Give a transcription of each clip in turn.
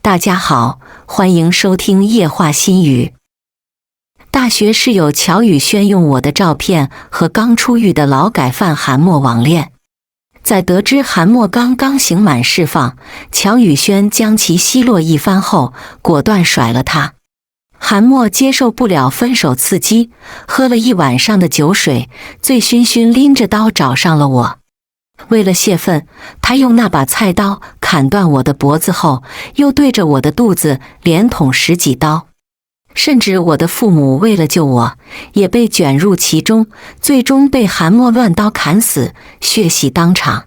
大家好，欢迎收听夜话心语。大学室友乔宇轩用我的照片和刚出狱的劳改犯韩默网恋。在得知韩默刚刚刑满释放，乔宇轩将其奚落一番后，果断甩了他。韩默接受不了分手刺激，喝了一晚上的酒水，醉醺醺拎着刀找上了我。为了泄愤，他用那把菜刀砍断我的脖子后，又对着我的肚子连捅10几刀。甚至我的父母为了救我，也被卷入其中，最终被韩默乱刀砍死，血洗当场。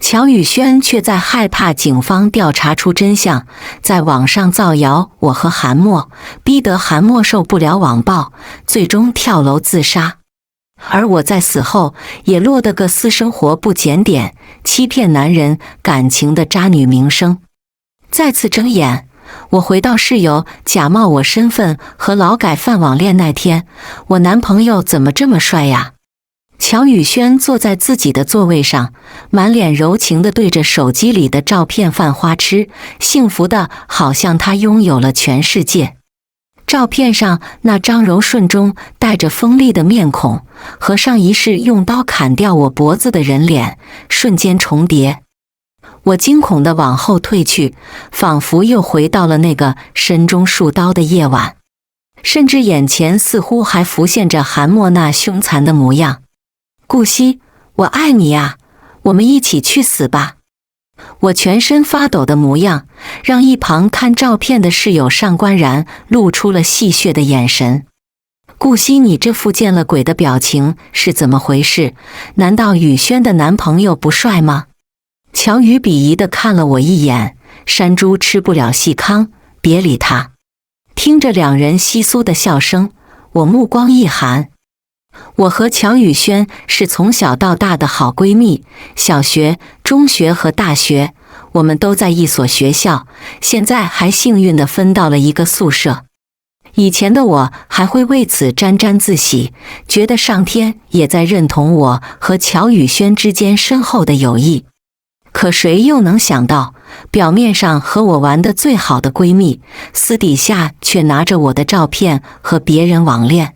乔宇轩却在害怕警方调查出真相，在网上造谣我和韩默，逼得韩默受不了网暴，最终跳楼自杀。而我在死后也落得个私生活不检点、欺骗男人感情的渣女名声。再次睁眼，我回到室友假冒我身份和劳改犯网恋那天，我男朋友怎么这么帅呀？乔宇轩坐在自己的座位上，满脸柔情地对着手机里的照片犯花痴，幸福的好像他拥有了全世界。照片上那张柔顺中带着锋利的面孔，和上一世用刀砍掉我脖子的人脸瞬间重叠。我惊恐地往后退去，仿佛又回到了那个身中数刀的夜晚，甚至眼前似乎还浮现着韩默那凶残的模样。顾惜，我爱你啊，我们一起去死吧！我全身发抖的模样，让一旁看照片的室友上官然露出了戏谑的眼神。顾惜，你这副见了鬼的表情是怎么回事？难道宇轩的男朋友不帅吗？乔宇鄙夷地看了我一眼，山猪吃不了细糠，别理他。听着两人窸窣的笑声，我目光一寒。我和乔宇轩是从小到大的好闺蜜，小学、中学和大学，我们都在一所学校，现在还幸运地分到了一个宿舍。以前的我还会为此沾沾自喜，觉得上天也在认同我和乔宇轩之间深厚的友谊。可谁又能想到，表面上和我玩得最好的闺蜜，私底下却拿着我的照片和别人网恋，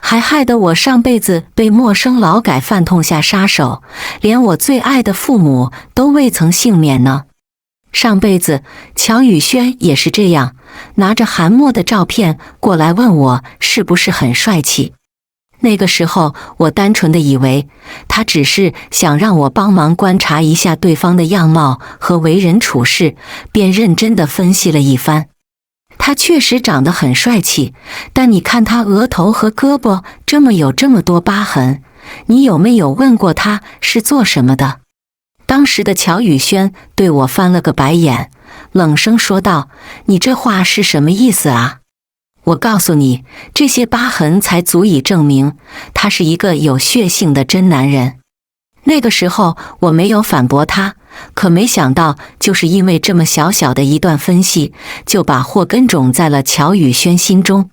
还害得我上辈子被陌生劳改犯痛下杀手，连我最爱的父母都未曾幸免呢。上辈子乔宇轩也是这样，拿着韩默的照片过来问我是不是很帅气。那个时候我单纯的以为他只是想让我帮忙观察一下对方的样貌和为人处事，便认真的分析了一番。他确实长得很帅气，但你看他额头和胳膊有这么多疤痕，你有没有问过他是做什么的？当时的乔宇轩对我翻了个白眼，冷声说道：“你这话是什么意思啊？我告诉你，这些疤痕才足以证明他是一个有血性的真男人。”那个时候我没有反驳他，可没想到就是因为这么小小的一段分析，就把祸根种在了乔宇轩心中。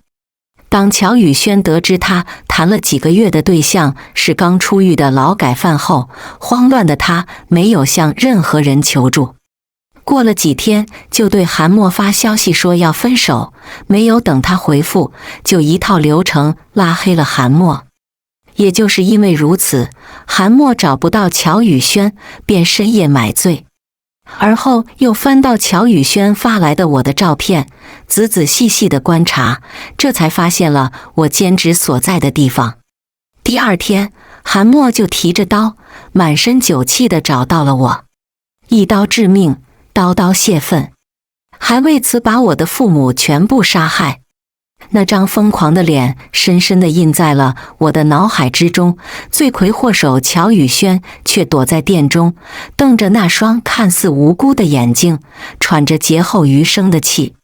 当乔宇轩得知他谈了几个月的对象是刚出狱的劳改犯后，慌乱的他没有向任何人求助。过了几天，就对韩默发消息说要分手，没有等他回复，就一套流程拉黑了韩默。也就是因为如此，韩默找不到乔宇轩，便深夜买醉。而后又翻到乔宇轩发来的我的照片，仔仔细细地观察，这才发现了我兼职所在的地方。第二天，韩默就提着刀，满身酒气地找到了我，一刀致命，刀刀泄愤，还为此把我的父母全部杀害。那张疯狂的脸深深地印在了我的脑海之中，罪魁祸首乔宇轩却躲在店中，瞪着那双看似无辜的眼睛，喘着劫后余生的气。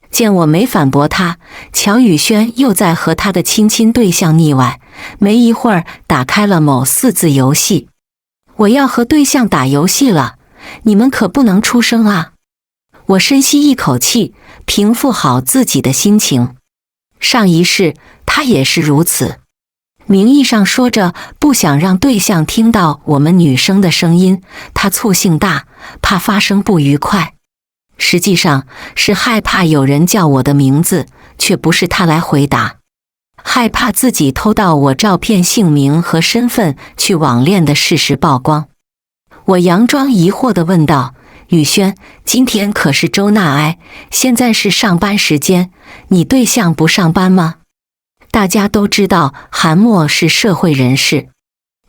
见我没反驳他，乔宇轩又在和他的亲对象腻歪，没一会儿打开了某4字游戏。我要和对象打游戏了，你们可不能出声啊！我深吸一口气，平复好自己的心情。上一世他也是如此，名义上说着不想让对象听到我们女生的声音，他醋性大，怕发生不愉快。实际上是害怕有人叫我的名字，却不是他来回答。害怕自己偷到我照片姓名和身份去网恋的事实曝光。我佯装疑惑地问道：宇轩，今天可是周纳哀，现在是上班时间，你对象不上班吗？大家都知道韩墨是社会人士。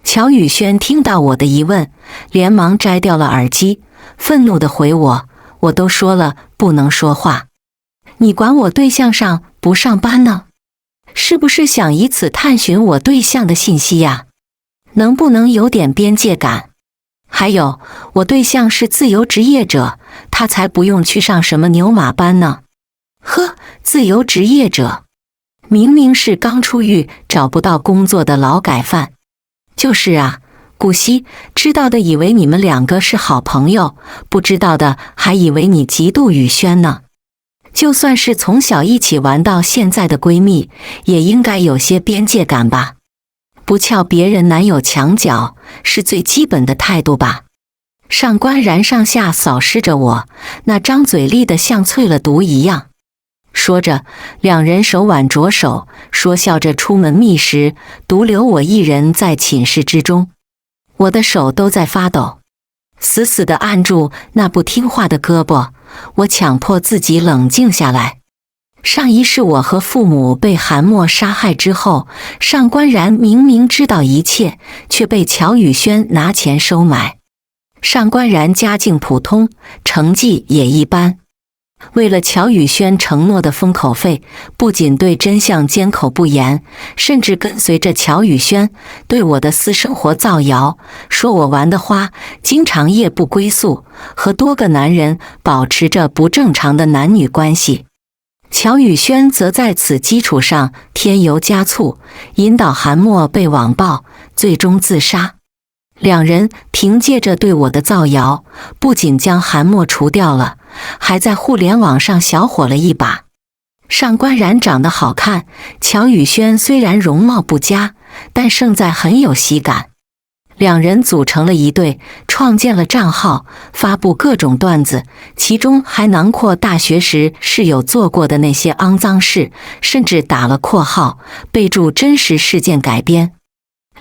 乔宇轩听到我的疑问，连忙摘掉了耳机，愤怒地回我：我都说了不能说话，你管我对象上不上班呢？是不是想以此探寻我对象的信息呀？能不能有点边界感？还有，我对象是自由职业者，他才不用去上什么牛马班呢。呵，自由职业者，明明是刚出狱找不到工作的劳改犯。就是啊，顾惜，知道的以为你们两个是好朋友，不知道的还以为你嫉妒宇轩呢。就算是从小一起玩到现在的闺蜜，也应该有些边界感吧。不撬别人男友墙角，是最基本的态度吧。上官然上下扫视着我，那张嘴利得像淬了毒一样。说着，两人手挽着手，说笑着出门觅食，独留我一人在寝室之中。我的手都在发抖，死死地按住那不听话的胳膊。我强迫自己冷静下来。上一世我和父母被韩墨杀害之后，上官然明明知道一切，却被乔宇轩拿钱收买。上官然家境普通，成绩也一般。为了乔宇轩承诺的封口费，不仅对真相缄口不言，甚至跟随着乔宇轩对我的私生活造谣，说我玩得花，经常夜不归宿，和多个男人保持着不正常的男女关系。乔宇轩则在此基础上添油加醋，引导韩墨被网暴，最终自杀。两人凭借着对我的造谣，不仅将韩墨除掉了，还在互联网上小火了一把。上官然长得好看，乔宇轩虽然容貌不佳，但胜在很有喜感。两人组成了一对，创建了账号，发布各种段子，其中还囊括大学时室友做过的那些肮脏事，甚至打了括号，备注真实事件改编。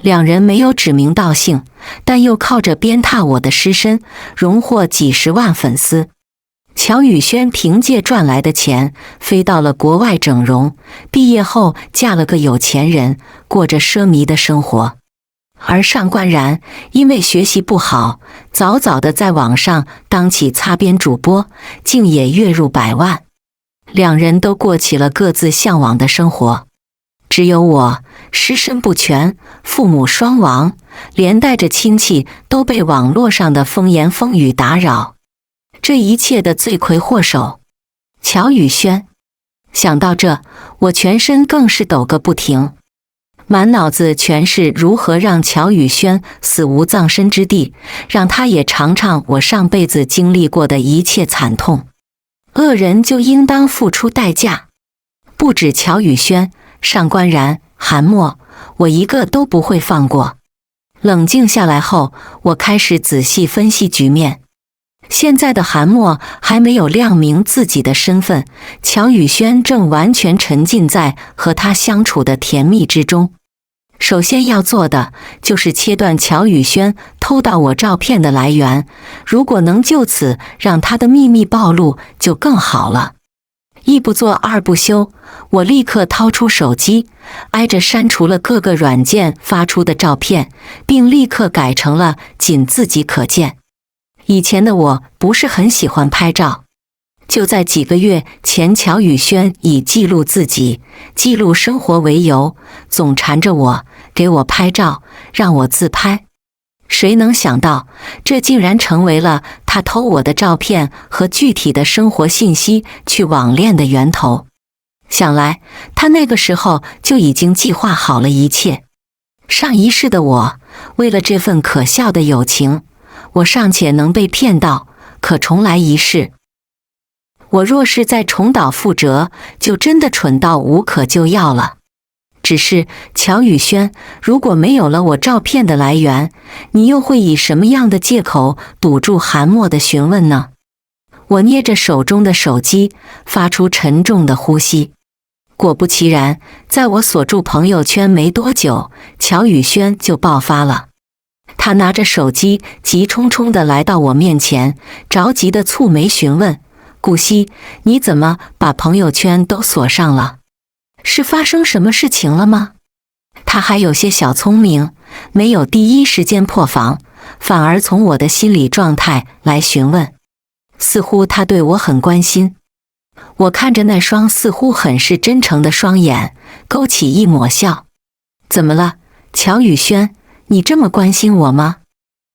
两人没有指名道姓，但又靠着鞭挞我的尸身，荣获几十万粉丝。乔宇轩凭借赚来的钱飞到了国外整容，毕业后嫁了个有钱人，过着奢靡的生活。而上官然因为学习不好，早早的在网上当起擦边主播，竟也月入100万。两人都过起了各自向往的生活。只有我尸身不全，父母双亡，连带着亲戚都被网络上的风言风语打扰。这一切的罪魁祸首，乔宇轩。想到这，我全身更是抖个不停，满脑子全是如何让乔宇轩死无葬身之地，让他也尝尝我上辈子经历过的一切惨痛。恶人就应当付出代价，不止乔宇轩，上官然、韩墨，我一个都不会放过。冷静下来后，我开始仔细分析局面。现在的韩墨还没有亮明自己的身份，乔宇轩正完全沉浸在和他相处的甜蜜之中。首先要做的就是切断乔宇轩偷到我照片的来源，如果能就此让他的秘密暴露，就更好了。一不做二不休，我立刻掏出手机，挨着删除了各个软件发出的照片，并立刻改成了仅自己可见。以前的我不是很喜欢拍照，就在几个月前，乔宇轩以记录自己、记录生活为由，总缠着我，给我拍照，让我自拍。谁能想到，这竟然成为了他偷我的照片和具体的生活信息去网恋的源头。想来，他那个时候就已经计划好了一切。上一世的我，为了这份可笑的友情，我尚且能被骗到，可重来一世，我若是再重蹈覆辙，就真的蠢到无可救药了。只是乔宇轩，如果没有了我照片的来源，你又会以什么样的借口堵住韩墨的询问呢？我捏着手中的手机，发出沉重的呼吸。果不其然，在我锁住朋友圈没多久，乔宇轩就爆发了。他拿着手机急冲冲地来到我面前，着急地蹙眉询问：顾惜，你怎么把朋友圈都锁上了？是发生什么事情了吗？他还有些小聪明，没有第一时间破防，反而从我的心理状态来询问，似乎他对我很关心。我看着那双似乎很是真诚的双眼，勾起一抹笑。怎么了，乔宇轩？你这么关心我吗？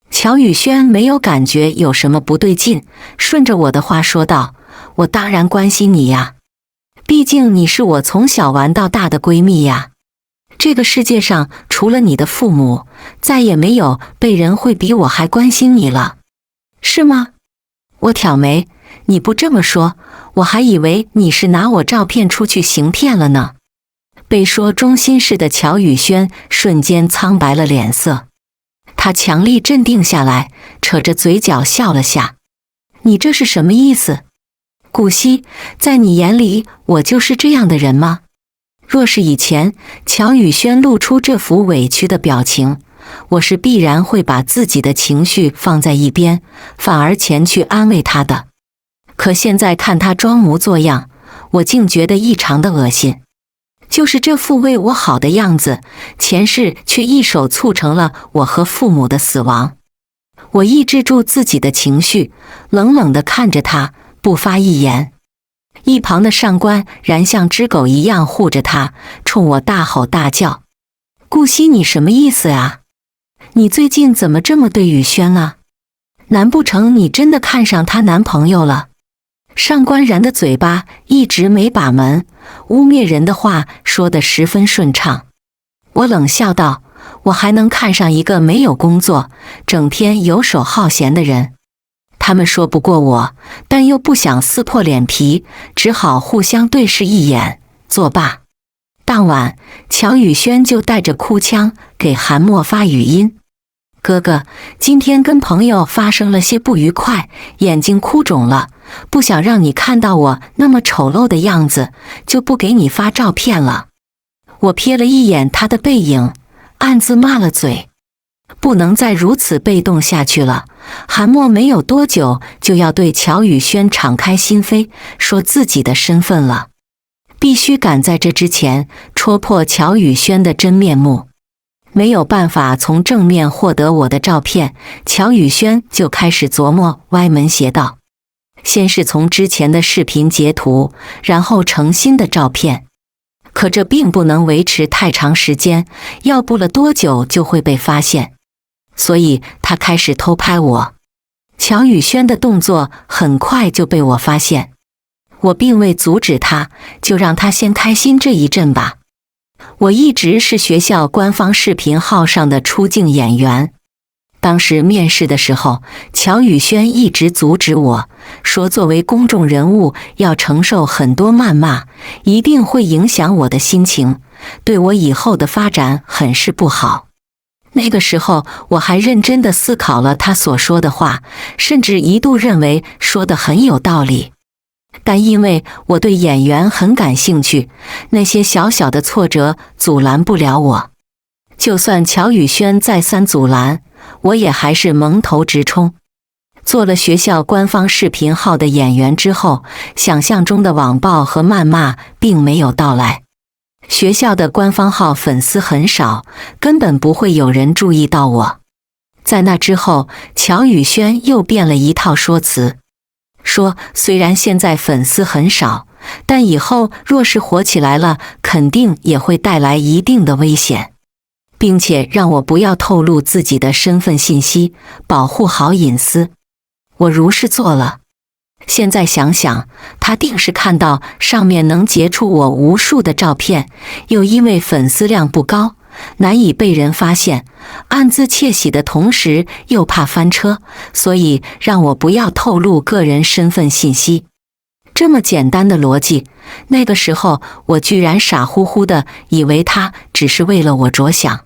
乔宇轩没有感觉有什么不对劲，顺着我的话说道：我当然关心你呀，毕竟你是我从小玩到大的闺蜜呀。这个世界上除了你的父母，再也没有被人会比我还关心你了，是吗？我挑眉，你不这么说，我还以为你是拿我照片出去行骗了呢。被说中心事的乔宇轩瞬间苍白了脸色，他强力镇定下来，扯着嘴角笑了下。你这是什么意思？顾惜，在你眼里我就是这样的人吗？若是以前乔宇轩露出这副委屈的表情，我是必然会把自己的情绪放在一边，反而前去安慰他的。可现在看他装模作样，我竟觉得异常的恶心。就是这副为我好的样子，前世却一手促成了我和父母的死亡。我抑制住自己的情绪，冷冷地看着他，不发一言。一旁的上官然像只狗一样护着他，冲我大吼大叫：顾惜，你什么意思啊？你最近怎么这么对宇轩啊？难不成你真的看上她男朋友了？上官然的嘴巴一直没把门，污蔑人的话说得十分顺畅。我冷笑道：我还能看上一个没有工作，整天游手好闲的人？他们说不过我，但又不想撕破脸皮，只好互相对视一眼，作罢。当晚，乔宇轩就带着哭腔给韩墨发语音：哥哥，今天跟朋友发生了些不愉快，眼睛哭肿了，不想让你看到我那么丑陋的样子，就不给你发照片了。我瞥了一眼他的背影，暗自骂了嘴。不能再如此被动下去了。韩墨没有多久就要对乔宇轩敞开心扉，说自己的身份了，必须赶在这之前戳破乔宇轩的真面目。没有办法从正面获得我的照片，乔宇轩就开始琢磨歪门邪道。先是从之前的视频截图，然后成新的照片。可这并不能维持太长时间，要不了多久就会被发现。所以他开始偷拍我。乔宇轩的动作很快就被我发现，我并未阻止他，就让他先开心这一阵吧。我一直是学校官方视频号上的出镜演员。当时面试的时候，乔宇轩一直阻止我，说作为公众人物要承受很多谩骂，一定会影响我的心情，对我以后的发展很是不好。那个时候我还认真地思考了他所说的话，甚至一度认为说得很有道理。但因为我对演员很感兴趣，那些小小的挫折阻拦不了我。就算乔宇轩再三阻拦，我也还是蒙头直冲。做了学校官方视频号的演员之后，想象中的网暴和谩骂并没有到来。学校的官方号粉丝很少，根本不会有人注意到我。在那之后，乔宇轩又变了一套说辞，说虽然现在粉丝很少，但以后若是火起来了，肯定也会带来一定的危险，并且让我不要透露自己的身份信息，保护好隐私。我如是做了。现在想想，他定是看到上面能截出我无数的照片，又因为粉丝量不高，难以被人发现，暗自窃喜的同时又怕翻车，所以让我不要透露个人身份信息。这么简单的逻辑，那个时候我居然傻乎乎的以为他只是为了我着想。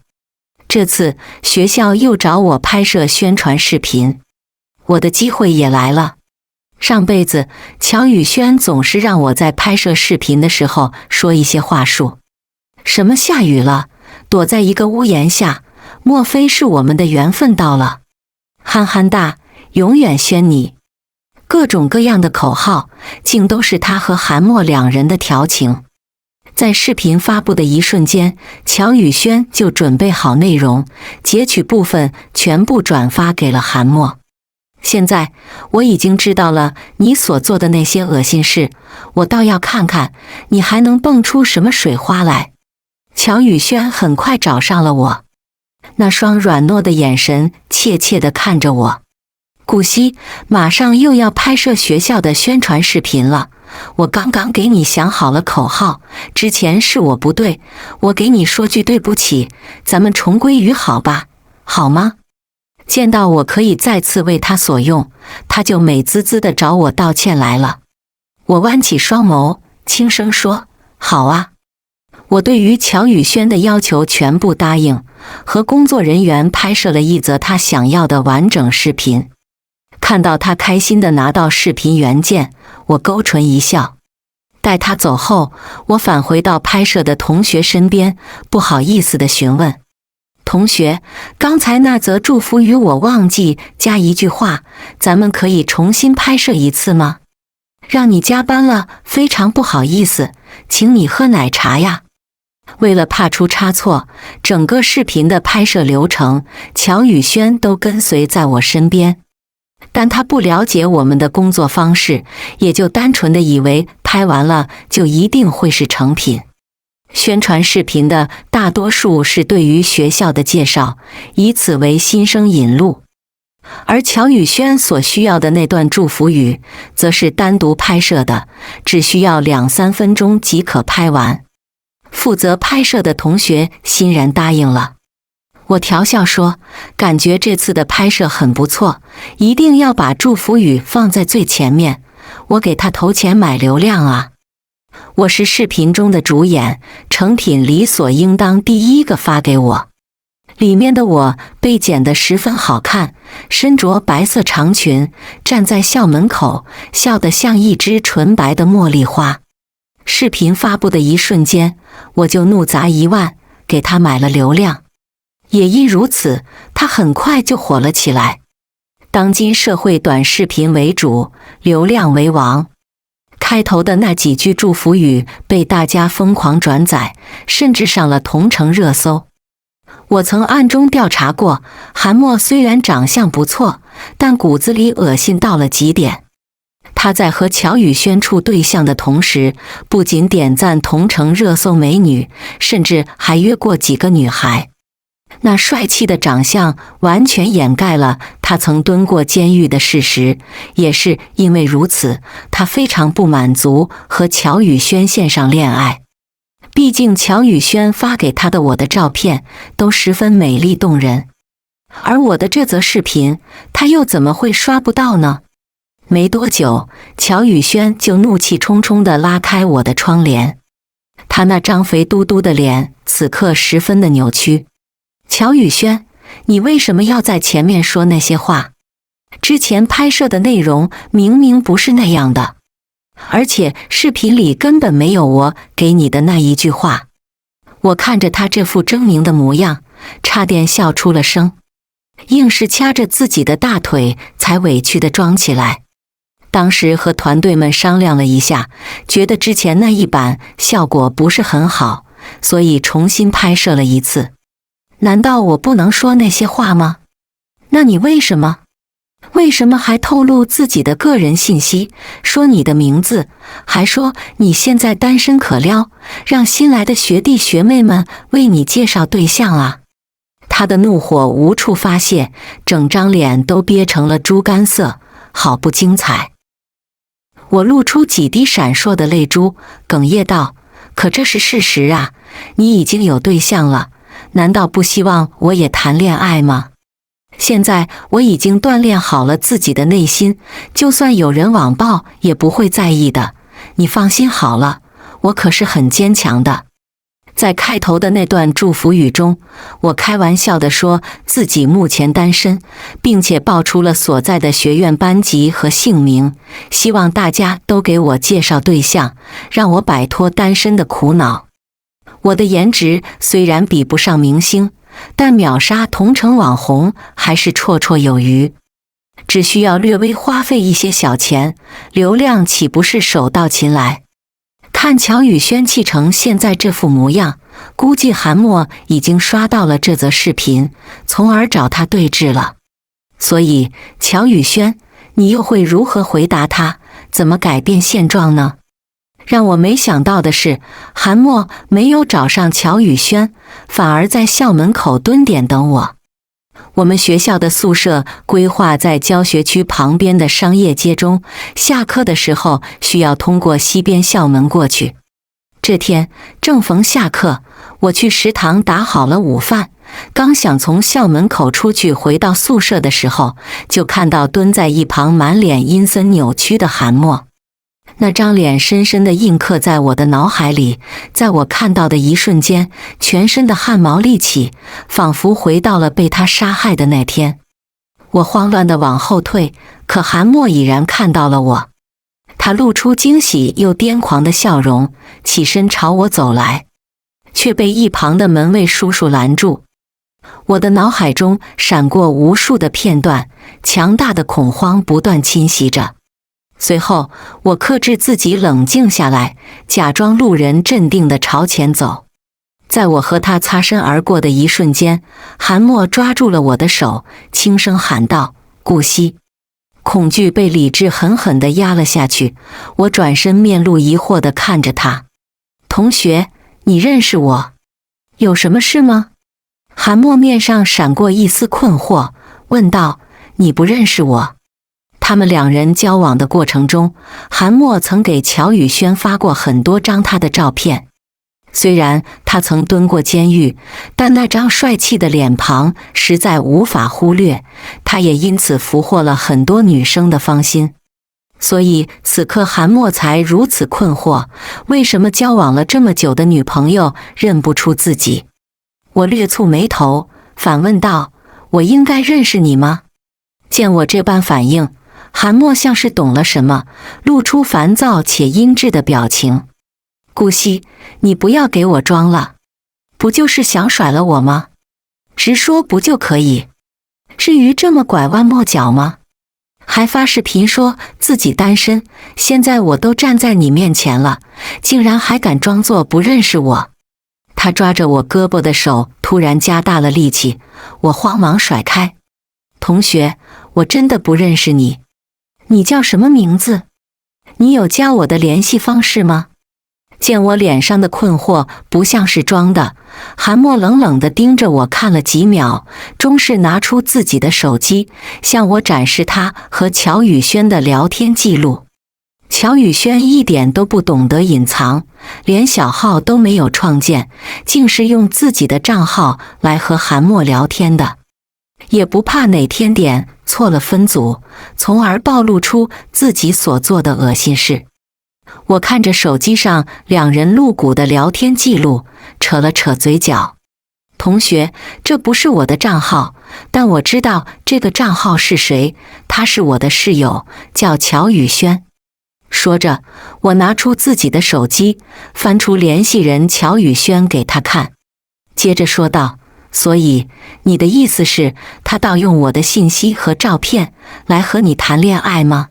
这次学校又找我拍摄宣传视频，我的机会也来了。上辈子，乔宇轩总是让我在拍摄视频的时候说一些话术，什么下雨了，躲在一个屋檐下，莫非是我们的缘分到了？憨憨大，永远宣你。各种各样的口号，竟都是他和韩墨两人的调情。在视频发布的一瞬间，乔宇轩就准备好内容，截取部分全部转发给了韩墨。现在我已经知道了你所做的那些恶心事，我倒要看看你还能蹦出什么水花来。乔宇轩很快找上了我，那双软糯的眼神怯怯地看着我。顾惜，马上又要拍摄学校的宣传视频了，我刚刚给你想好了口号，之前是我不对，我给你说句对不起，咱们重归于好吧，好吗？见到我可以再次为他所用，他就美滋滋地找我道歉来了。我弯起双眸，轻声说：好啊。我对于乔宇轩的要求全部答应，和工作人员拍摄了一则他想要的完整视频。看到他开心地拿到视频原件，我勾唇一笑。待他走后，我返回到拍摄的同学身边，不好意思地询问：同学，刚才那则祝福语我忘记加一句话，咱们可以重新拍摄一次吗？让你加班了，非常不好意思，请你喝奶茶呀。为了怕出差错，整个视频的拍摄流程，乔宇轩都跟随在我身边。但他不了解我们的工作方式，也就单纯的以为拍完了就一定会是成品。宣传视频的大多数是对于学校的介绍，以此为新生引路。而乔宇轩所需要的那段祝福语，则是单独拍摄的，只需要2-3分钟即可拍完。负责拍摄的同学欣然答应了。我调笑说，感觉这次的拍摄很不错，一定要把祝福语放在最前面，我给他投钱买流量啊。我是视频中的主演，成品理所应当第一个发给我。里面的我被剪得十分好看，身着白色长裙，站在校门口，笑得像一只纯白的茉莉花。视频发布的一瞬间，我就怒砸1万，给他买了流量。也因如此，他很快就火了起来。当今社会短视频为主，流量为王。开头的那几句祝福语被大家疯狂转载，甚至上了同城热搜。我曾暗中调查过，韩墨虽然长相不错，但骨子里恶心到了极点。他在和乔宇轩处对象的同时，不仅点赞同城热搜美女，甚至还约过几个女孩。那帅气的长相完全掩盖了他曾蹲过监狱的事实，也是因为如此，他非常不满足和乔宇轩线上恋爱。毕竟乔宇轩发给他的我的照片都十分美丽动人，而我的这则视频他又怎么会刷不到呢？没多久，乔宇轩就怒气冲冲地拉开我的窗帘，他那张肥嘟嘟的脸此刻十分的扭曲。乔宇轩，你为什么要在前面说那些话？之前拍摄的内容明明不是那样的，而且视频里根本没有我给你的那一句话。我看着他这副狰狞的模样，差点笑出了声，硬是掐着自己的大腿才委屈地装起来。当时和团队们商量了一下，觉得之前那一版效果不是很好，所以重新拍摄了一次。难道我不能说那些话吗？那你为什么还透露自己的个人信息，说你的名字，还说你现在单身可撩，让新来的学弟学妹们为你介绍对象啊？他的怒火无处发泄，整张脸都憋成了猪肝色，好不精彩。我露出几滴闪烁的泪珠，哽咽道：可这是事实啊，你已经有对象了，难道不希望我也谈恋爱吗？现在我已经锻炼好了自己的内心，就算有人网暴也不会在意的，你放心好了，我可是很坚强的。在开头的那段祝福语中，我开玩笑地说自己目前单身，并且报出了所在的学院班级和姓名，希望大家都给我介绍对象，让我摆脱单身的苦恼。我的颜值虽然比不上明星，但秒杀同城网红还是绰绰有余。只需要略微花费一些小钱，流量岂不是手到擒来？看乔宇轩气成现在这副模样，估计韩墨已经刷到了这则视频，从而找他对峙了。所以，乔宇轩，你又会如何回答他？怎么改变现状呢？让我没想到的是，韩墨没有找上乔宇轩，反而在校门口蹲点等我。我们学校的宿舍规划在教学区旁边的商业街中，下课的时候需要通过西边校门过去。这天正逢下课，我去食堂打好了午饭，刚想从校门口出去回到宿舍的时候，就看到蹲在一旁满脸阴森扭曲的韩墨。那张脸深深地印刻在我的脑海里，在我看到的一瞬间，全身的汗毛立起，仿佛回到了被他杀害的那天。我慌乱地往后退，可韩墨已然看到了我，他露出惊喜又癫狂的笑容，起身朝我走来，却被一旁的门卫叔叔拦住。我的脑海中闪过无数的片段，强大的恐慌不断侵袭着。随后，我克制自己冷静下来，假装路人，镇定地朝前走。在我和他擦身而过的一瞬间，韩墨抓住了我的手，轻声喊道：“顾惜。”恐惧被理智狠狠地压了下去。我转身，面露疑惑地看着他：“同学，你认识我？有什么事吗？”韩墨面上闪过一丝困惑，问道：“你不认识我？”他们两人交往的过程中，韩墨曾给乔宇轩发过很多张他的照片。虽然他曾蹲过监狱，但那张帅气的脸庞实在无法忽略，他也因此俘获了很多女生的芳心。所以此刻韩墨才如此困惑，为什么交往了这么久的女朋友认不出自己？我略蹙眉头，反问道：“我应该认识你吗？”见我这般反应，韩墨像是懂了什么，露出烦躁且阴鸷的表情。“顾惜，你不要给我装了，不就是想甩了我吗？直说不就可以？至于这么拐弯抹角吗？还发视频说自己单身，现在我都站在你面前了，竟然还敢装作不认识我。”他抓着我胳膊的手突然加大了力气，我慌忙甩开。“同学，我真的不认识你。你叫什么名字？你有加我的联系方式吗？”见我脸上的困惑不像是装的，韩墨冷冷地盯着我看了几秒，终是拿出自己的手机，向我展示他和乔宇轩的聊天记录。乔宇轩一点都不懂得隐藏，连小号都没有创建，竟是用自己的账号来和韩墨聊天的。也不怕哪天点错了分组，从而暴露出自己所做的恶心事。我看着手机上两人露骨的聊天记录，扯了扯嘴角。“同学，这不是我的账号，但我知道这个账号是谁，他是我的室友，叫乔宇轩。”说着，我拿出自己的手机，翻出联系人乔宇轩给他看，接着说道：“所以，你的意思是，他盗用我的信息和照片来和你谈恋爱吗？”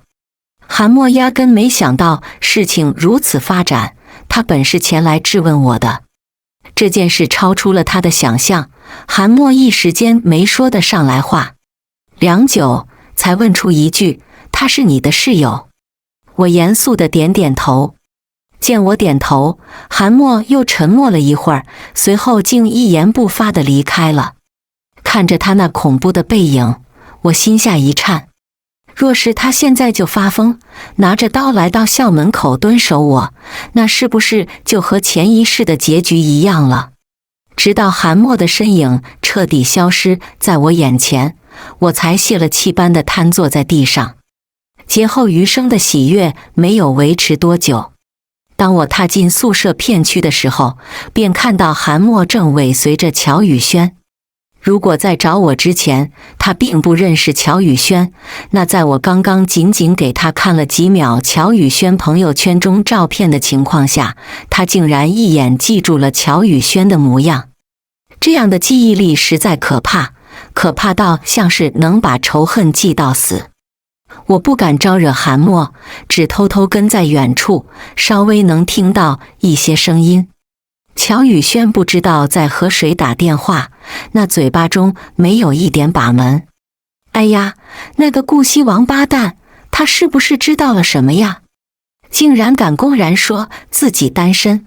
韩墨压根没想到事情如此发展，他本是前来质问我的。这件事超出了他的想象，韩墨一时间没说得上来话，良久才问出一句：“他是你的室友？”我严肃地点点头。见我点头，韩墨又沉默了一会儿，随后竟一言不发地离开了。看着他那恐怖的背影，我心下一颤。若是他现在就发疯，拿着刀来到校门口蹲守我，那是不是就和前一世的结局一样了？直到韩墨的身影彻底消失在我眼前，我才泄了气般地瘫坐在地上。劫后余生的喜悦没有维持多久。当我踏进宿舍片区的时候，便看到韩墨正尾随着乔宇轩。如果在找我之前，他并不认识乔宇轩，那在我刚刚仅仅给他看了几秒乔宇轩朋友圈中照片的情况下，他竟然一眼记住了乔宇轩的模样。这样的记忆力实在可怕，可怕到像是能把仇恨记到死。我不敢招惹韩墨，只偷偷跟在远处，稍微能听到一些声音。乔宇轩不知道在和谁打电话，那嘴巴中没有一点把门。哎呀，那个顾惜王八蛋，他是不是知道了什么呀？竟然敢公然说自己单身。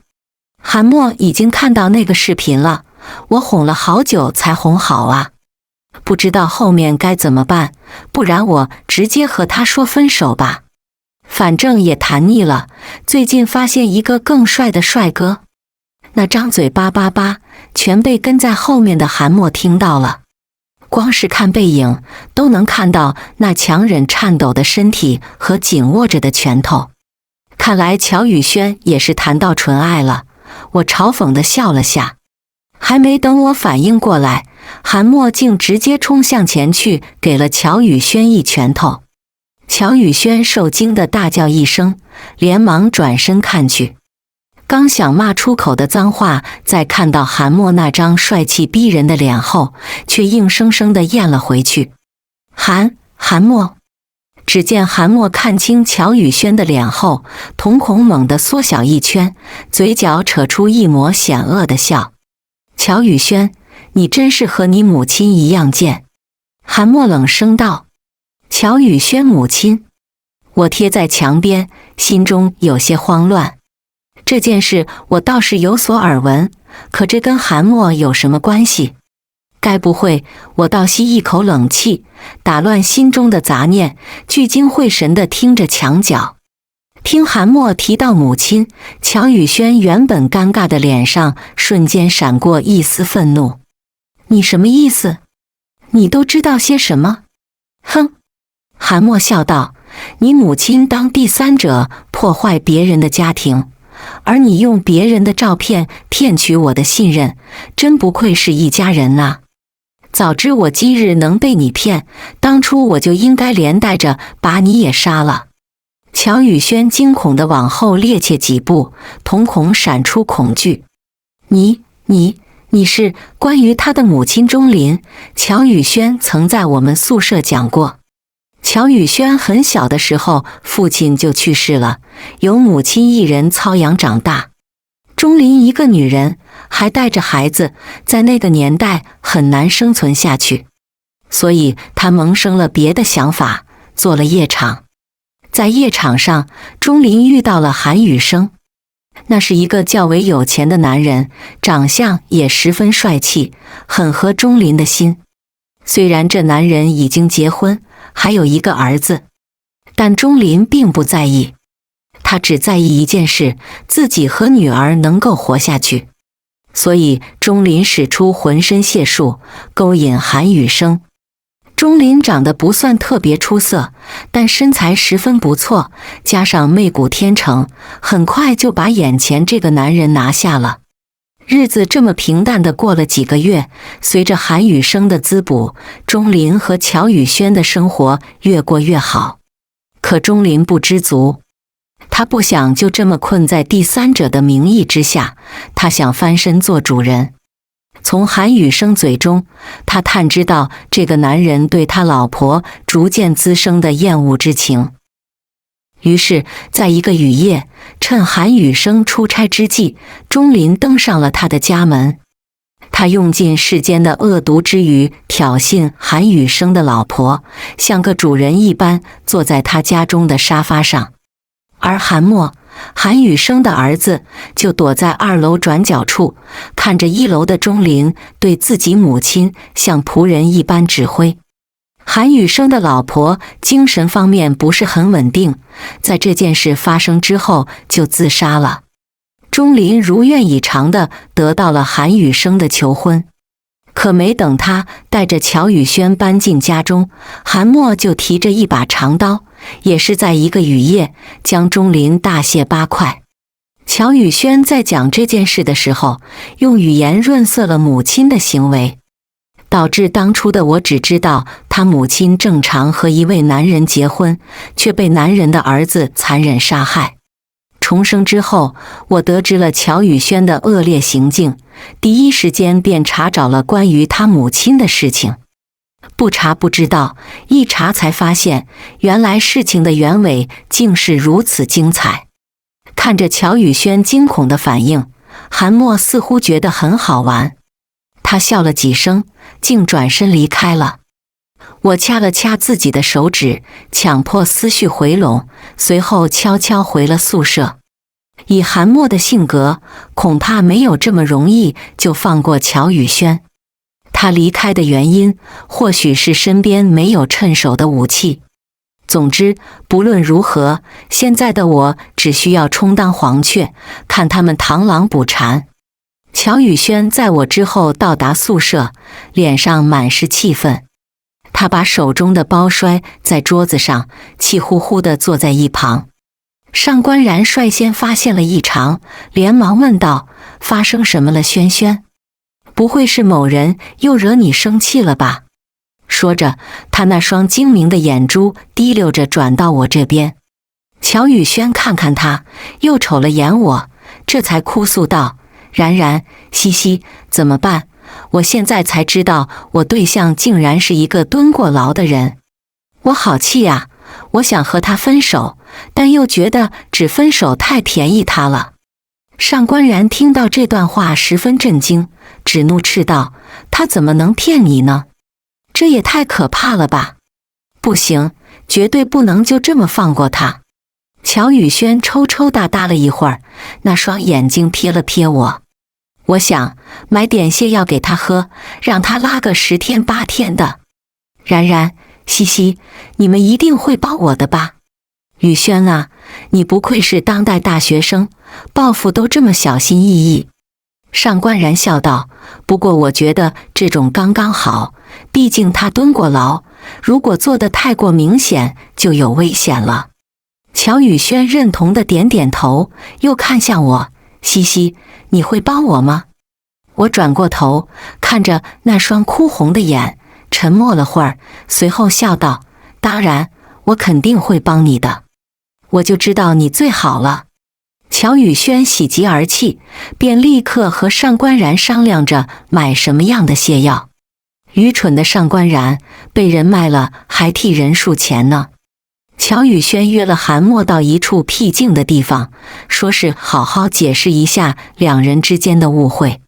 韩墨已经看到那个视频了，我哄了好久才哄好啊。不知道后面该怎么办，不然我直接和他说分手吧。反正也谈腻了，最近发现一个更帅的帅哥。那张嘴叭叭叭，全被跟在后面的韩墨听到了。光是看背影，都能看到那强忍颤抖的身体和紧握着的拳头。看来乔宇轩也是谈到纯爱了，我嘲讽地笑了下。还没等我反应过来，韩墨竟直接冲向前去，给了乔宇轩一拳头。乔宇轩受惊的大叫一声，连忙转身看去。刚想骂出口的脏话，在看到韩墨那张帅气逼人的脸后，却硬生生地咽了回去。韩墨。只见韩墨看清乔宇轩的脸后，瞳孔猛地缩小一圈，嘴角扯出一抹险恶的笑。乔宇轩，你真是和你母亲一样贱。韩墨冷声道。乔宇轩母亲？我贴在墙边，心中有些慌乱。这件事我倒是有所耳闻，可这跟韩墨有什么关系？该不会……我倒吸一口冷气，打乱心中的杂念，聚精会神地听着墙角。听韩墨提到母亲，乔宇轩原本尴尬的脸上瞬间闪过一丝愤怒。你什么意思？你都知道些什么？哼！韩墨笑道，你母亲当第三者破坏别人的家庭，而你用别人的照片骗取我的信任，真不愧是一家人啊！早知我今日能被你骗，当初我就应该连带着把你也杀了。乔宇轩惊恐地往后趔趄几步，瞳孔闪出恐惧。你是关于他的母亲钟林，乔宇轩曾在我们宿舍讲过。乔宇轩很小的时候，父亲就去世了，由母亲一人操养长大。钟林一个女人，还带着孩子，在那个年代很难生存下去，所以她萌生了别的想法，做了夜场。在夜场上，钟林遇到了韩宇生，那是一个较为有钱的男人，长相也十分帅气，很合钟林的心。虽然这男人已经结婚，还有一个儿子，但钟林并不在意，他只在意一件事，自己和女儿能够活下去。所以钟林使出浑身解数，勾引韩宇生。钟林长得不算特别出色，但身材十分不错，加上媚骨天成，很快就把眼前这个男人拿下了。日子这么平淡地过了几个月，随着韩宇生的滋补，钟林和乔宇轩的生活越过越好。可钟林不知足，他不想就这么困在第三者的名义之下，他想翻身做主人。从韩宇生嘴中，他探知到这个男人对他老婆逐渐滋生的厌恶之情。于是在一个雨夜，趁韩宇生出差之际，钟林登上了他的家门。他用尽世间的恶毒之语挑衅韩宇生的老婆，像个主人一般坐在他家中的沙发上。而韩宇生的儿子就躲在2楼转角处，看着1楼的钟林对自己母亲像仆人一般指挥。韩宇生的老婆精神方面不是很稳定，在这件事发生之后就自杀了。钟林如愿以偿地得到了韩宇生的求婚，可没等他带着乔宇轩搬进家中，韩墨就提着一把长刀，也是在一个雨夜将钟林大卸8块。乔宇轩在讲这件事的时候，用语言润色了母亲的行为，导致当初的我只知道他母亲正常和一位男人结婚，却被男人的儿子残忍杀害。重生之后，我得知了乔宇轩的恶劣行径，第一时间便查找了关于他母亲的事情。不查不知道，一查才发现，原来事情的原委竟是如此精彩。看着乔宇轩惊恐的反应，韩墨似乎觉得很好玩，他笑了几声，竟转身离开了。我掐了掐自己的手指，强迫思绪回笼，随后悄悄回了宿舍。以韩墨的性格，恐怕没有这么容易就放过乔宇轩。他离开的原因，或许是身边没有趁手的武器。总之，不论如何，现在的我只需要充当黄雀，看他们螳螂捕蝉。乔宇轩在我之后到达宿舍，脸上满是气愤。他把手中的包摔在桌子上，气呼呼地坐在一旁。上官然率先发现了异常，连忙问道：“发生什么了，轩轩？不会是某人又惹你生气了吧？”说着，他那双精明的眼珠滴溜着转到我这边。乔宇轩看看他，又瞅了眼我，这才哭诉道：“然，西西，怎么办？我现在才知道，我对象竟然是一个蹲过牢的人。我好气啊！我想和他分手，但又觉得只分手太便宜他了。”上官然听到这段话十分震惊，指怒斥道：“他怎么能骗你呢？这也太可怕了吧！不行，绝对不能就这么放过他。”乔宇轩抽抽搭搭了一会儿，那双眼睛瞥了瞥我。我想买点泻药给他喝，让他拉个10天8天的。然，西西，你们一定会帮我的吧？宇轩啊，你不愧是当代大学生，报复都这么小心翼翼。上官然笑道：“不过我觉得这种刚刚好，毕竟他蹲过牢，如果做得太过明显，就有危险了。”乔宇轩认同的点点头，又看向我：“西西，你会帮我吗？”我转过头，看着那双哭红的眼，沉默了会儿，随后笑道：“当然，我肯定会帮你的。我就知道你最好了。”乔宇轩喜极而泣，便立刻和上官然商量着买什么样的泻药。愚蠢的上官然，被人卖了还替人数钱呢。乔宇轩约了韩墨到一处僻静的地方，说是好好解释一下两人之间的误会。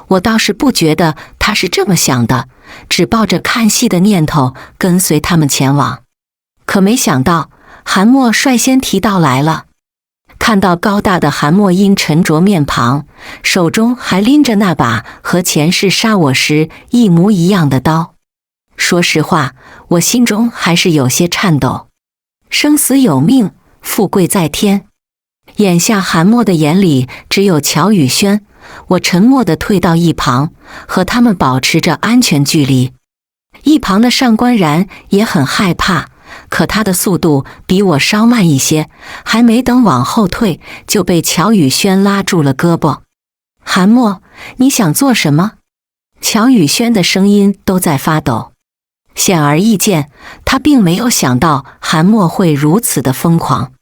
我倒是不觉得他是这么想的，只抱着看戏的念头跟随他们前往。可没想到，韩墨率先提到来了。看到高大的韩墨英沉着面庞，手中还拎着那把和前世杀我时一模一样的刀。说实话，我心中还是有些颤抖。生死有命，富贵在天。眼下韩墨的眼里只有乔宇轩，我沉默地退到一旁，和他们保持着安全距离。一旁的上官然也很害怕，可他的速度比我稍慢一些，还没等往后退，就被乔宇轩拉住了胳膊。“韩墨，你想做什么？”乔宇轩的声音都在发抖。显而易见，他并没有想到韩墨会如此的疯狂。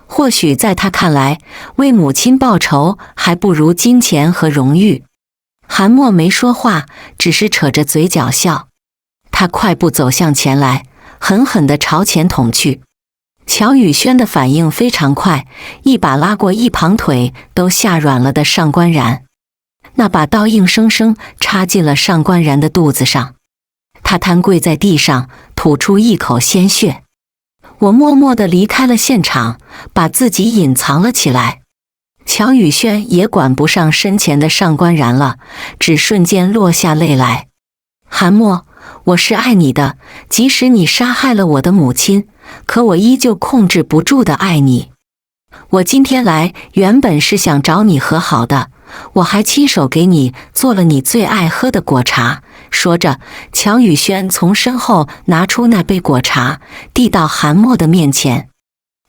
或许在他看来，为母亲报仇还不如金钱和荣誉。韩墨没说话，只是扯着嘴角笑。他快步走向前来，狠狠地朝前捅去。乔宇轩的反应非常快，一把拉过一旁腿都吓软了的上官然。那把刀硬生生插进了上官然的肚子上。他瘫跪在地上，吐出一口鲜血。我默默地离开了现场，把自己隐藏了起来。乔宇轩也管不上身前的上官然了，只瞬间落下泪来。“韩墨，我是爱你的，即使你杀害了我的母亲，可我依旧控制不住的爱你。我今天来原本是想找你和好的，我还亲手给你做了你最爱喝的果茶。”说着，乔宇轩从身后拿出那杯果茶，递到韩墨的面前。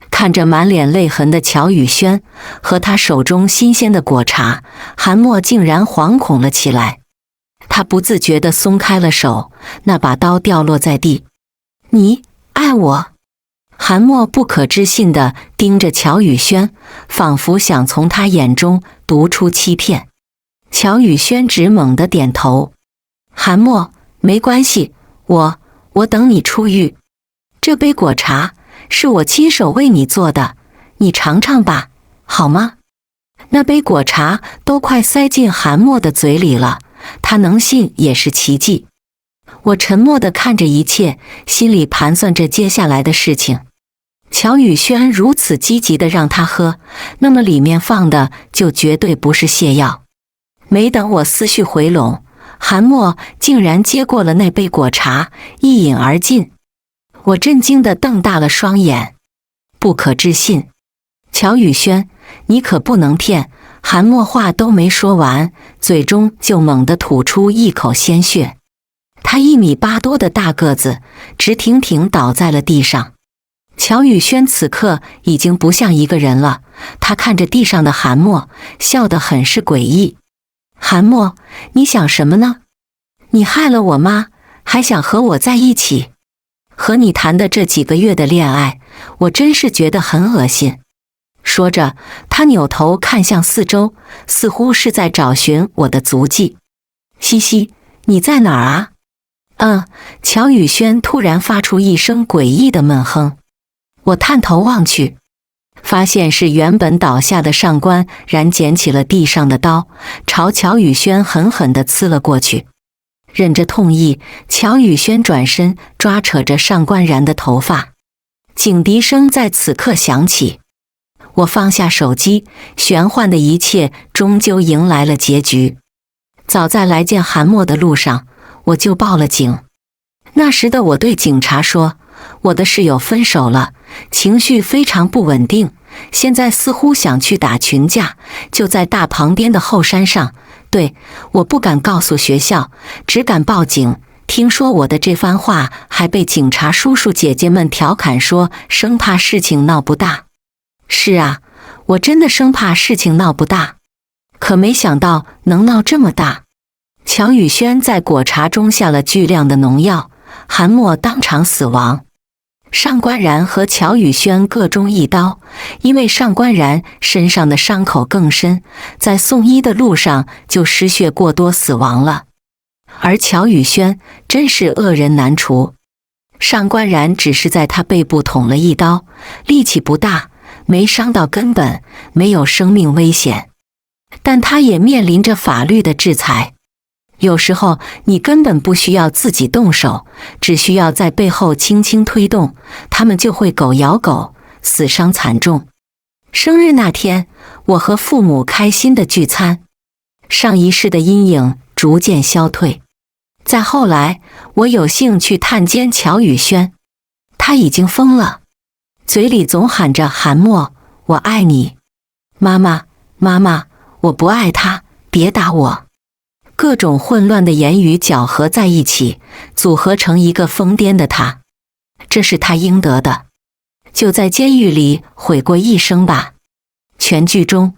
看着满脸泪痕的乔雨轩和他手中新鲜的果茶，韩墨竟然惶恐了起来。他不自觉地松开了手，那把刀掉落在地。你爱我？韩墨不可置信地盯着乔雨轩，仿佛想从他眼中读出欺骗。乔雨轩只猛地点头。韩墨，没关系，我等你出狱。这杯果茶是我亲手为你做的，你尝尝吧，好吗？那杯果茶都快塞进韩墨的嘴里了，他能信也是奇迹。我沉默地看着一切，心里盘算着接下来的事情。乔雨轩如此积极地让他喝，那么里面放的就绝对不是泻药。没等我思绪回笼，韩墨竟然接过了那杯果茶，一饮而尽。我震惊地瞪大了双眼，不可置信。乔雨轩，你可不能骗！韩墨话都没说完，嘴中就猛地吐出一口鲜血。他1.8米多的大个子，直挺挺倒在了地上。乔雨轩此刻已经不像一个人了，他看着地上的韩墨，笑得很是诡异。韩墨，你想什么呢？你害了我妈，还想和我在一起？和你谈的这几个月的恋爱，我真是觉得很恶心。说着，他扭头看向四周，似乎是在找寻我的足迹。西西，你在哪儿啊？乔雨轩突然发出一声诡异的闷哼。我探头望去，发现是原本倒下的上官然捡起了地上的刀，朝乔雨轩狠狠地刺了过去。忍着痛意，乔雨轩转身抓扯着上官然的头发。警笛声在此刻响起。我放下手机，玄幻的一切终究迎来了结局。早在来见韩墨的路上，我就报了警。那时的我对警察说，我的室友分手了，情绪非常不稳定，现在似乎想去打群架，就在大旁边的后山上。对，我不敢告诉学校，只敢报警。听说我的这番话还被警察叔叔姐姐们调侃说，生怕事情闹不大。是啊，我真的生怕事情闹不大，可没想到能闹这么大。乔雨轩在果茶中下了巨量的农药，韩墨当场死亡。上官然和乔雨轩各中一刀，因为上官然身上的伤口更深，在送医的路上就失血过多死亡了。而乔雨轩真是恶人难除，上官然只是在他背部捅了一刀，力气不大，没伤到根本，没有生命危险，但他也面临着法律的制裁。有时候你根本不需要自己动手，只需要在背后轻轻推动，他们就会狗咬狗，死伤惨重。生日那天，我和父母开心的聚餐，上一世的阴影逐渐消退。再后来，我有幸去探监乔雨轩，他已经疯了，嘴里总喊着韩墨，我爱你。妈妈，妈妈，我不爱他，别打我。各种混乱的言语搅合在一起，组合成一个疯癫的他。这是他应得的，就在监狱里悔过一生吧。全剧终。